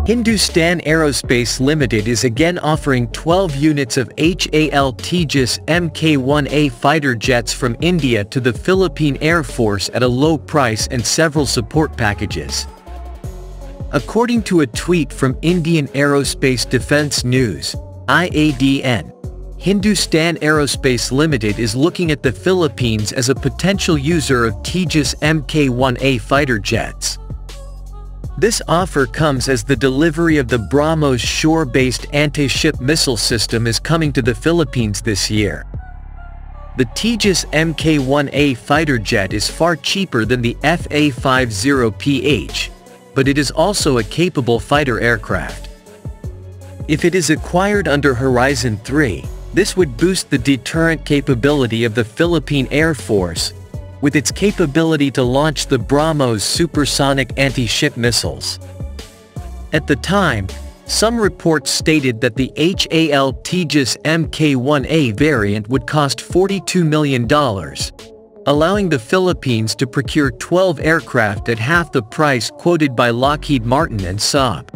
Hindustan Aerospace Limited is again offering 12 units of HAL Tejas MK1A fighter jets from India to the Philippine Air Force at a low price and several support packages. According to a tweet from Indian Aerospace Defence News, IADN, Hindustan Aerospace Limited is looking at the Philippines as a potential user of Tejas MK1A fighter jets. This offer comes as the delivery of the BrahMos shore-based anti-ship missile system is coming to the Philippines this year. The Tejas MK1A fighter jet is far cheaper than the FA-50PH, but it is also a capable fighter aircraft. If it is acquired under Horizon 3, this would boost the deterrent capability of the Philippine Air Force, with its capability to launch the BrahMos supersonic anti-ship missiles. At the time, some reports stated that the HAL Tejas MK1A variant would cost $42 million, allowing the Philippines to procure 12 aircraft at half the price quoted by Lockheed Martin and Saab.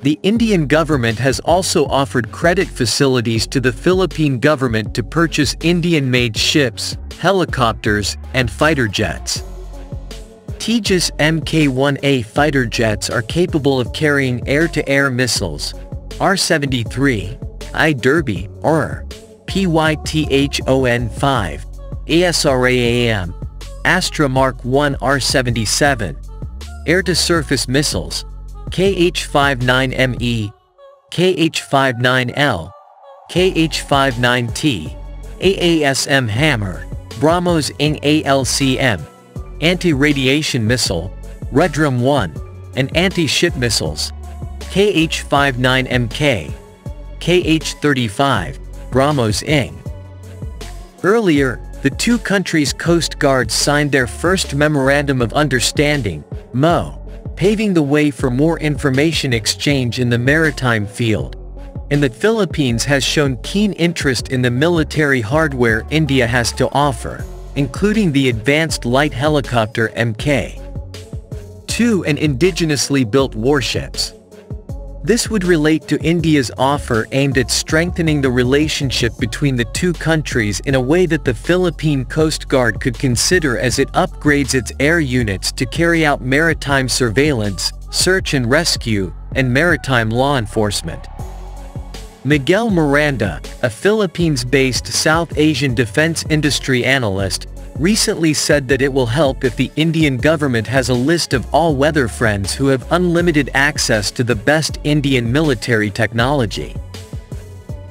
The Indian government has also offered credit facilities to the Philippine government to purchase Indian-made ships, helicopters, and fighter jets. Tejas MK1A fighter jets are capable of carrying air-to-air missiles, R-73, I-Derby, or PYTHON-5, ASRAAM, Astra Mark 1 R-77, air-to-surface missiles, KH-59ME, KH-59L, KH-59T, AASM Hammer, BrahMos ING ALCM, anti-radiation missile, Redrum 1, and anti-ship missiles, KH-59MK, KH-35, BrahMos ING. Earlier, the two countries' coast guards signed their first Memorandum of Understanding, MO, paving the way for more information exchange in the maritime field, and the Philippines has shown keen interest in the military hardware India has to offer, including the advanced light helicopter Mk2 and indigenously built warships. This would relate to India's offer aimed at strengthening the relationship between the two countries in a way that the Philippine Coast Guard could consider as it upgrades its air units to carry out maritime surveillance, search and rescue, and maritime law enforcement. Miguel Miranda, a Philippines-based South Asian defense industry analyst, recently said that it will help if the Indian government has a list of all-weather friends who have unlimited access to the best Indian military technology.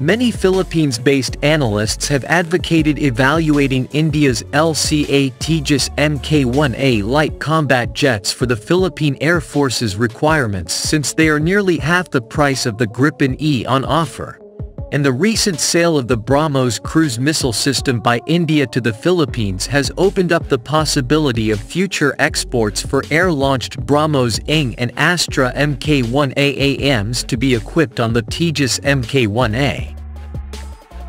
Many Philippines-based analysts have advocated evaluating India's LCA Tejas MK1A light combat jets for the Philippine Air Force's requirements since they are nearly half the price of the Gripen E on offer. And the recent sale of the BrahMos cruise missile system by India to the Philippines has opened up the possibility of future exports for air-launched BrahMos ING and Astra MK1A AMs to be equipped on the Tejas MK1A.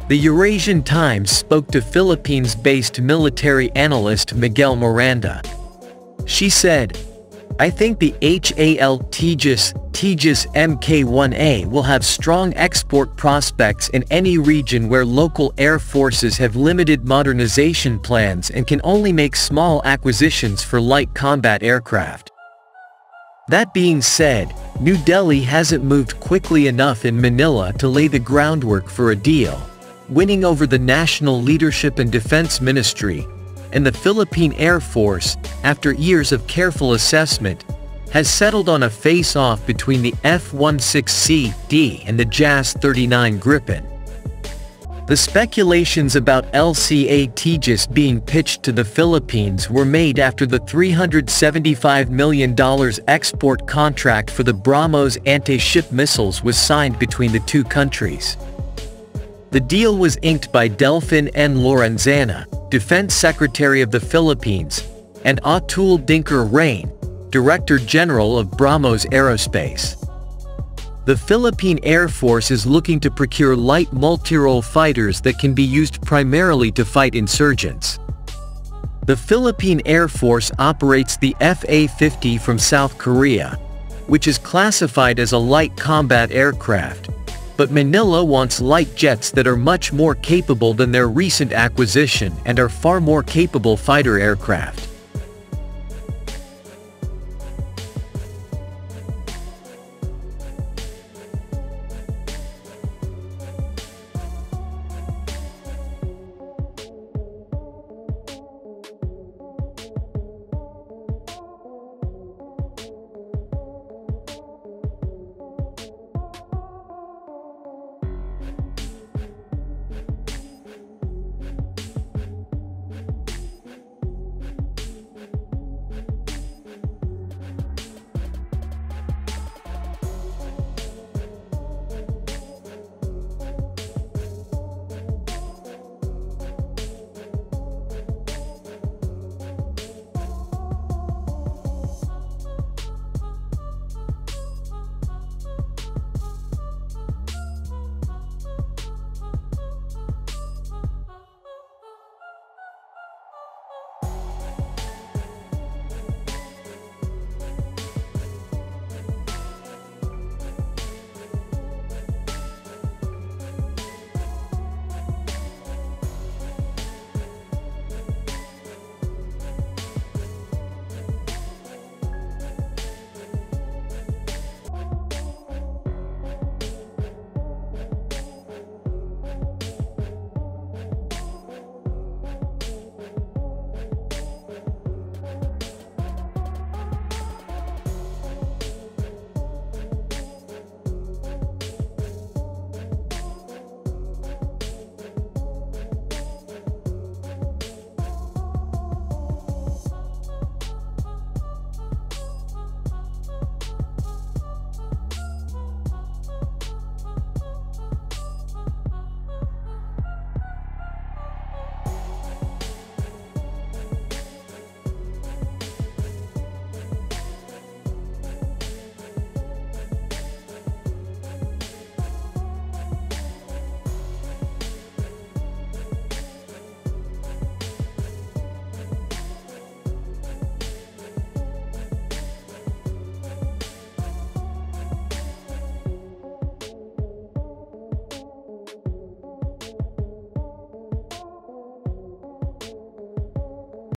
The Eurasian Times spoke to Philippines-based military analyst Miguel Miranda. She said, "I think the HAL Tejas MK1A will have strong export prospects in any region where local air forces have limited modernization plans and can only make small acquisitions for light combat aircraft." That being said, New Delhi hasn't moved quickly enough in Manila to lay the groundwork for a deal, winning over the National Leadership and Defense Ministry, and the Philippine Air Force, after years of careful assessment, has settled on a face-off between the F-16CD and the JAS-39 Gripen. The speculations about LCA Tejas being pitched to the Philippines were made after the $375 million export contract for the BrahMos anti-ship missiles was signed between the two countries. The deal was inked by Delfin N. Lorenzana, Defense Secretary of the Philippines, and Atul Dinker Rain, Director General of BrahMos Aerospace. The Philippine Air Force is looking to procure light multirole fighters that can be used primarily to fight insurgents. The Philippine Air Force operates the FA-50 from South Korea, which is classified as a light combat aircraft. But Manila wants light jets that are much more capable than their recent acquisition and are far more capable fighter aircraft.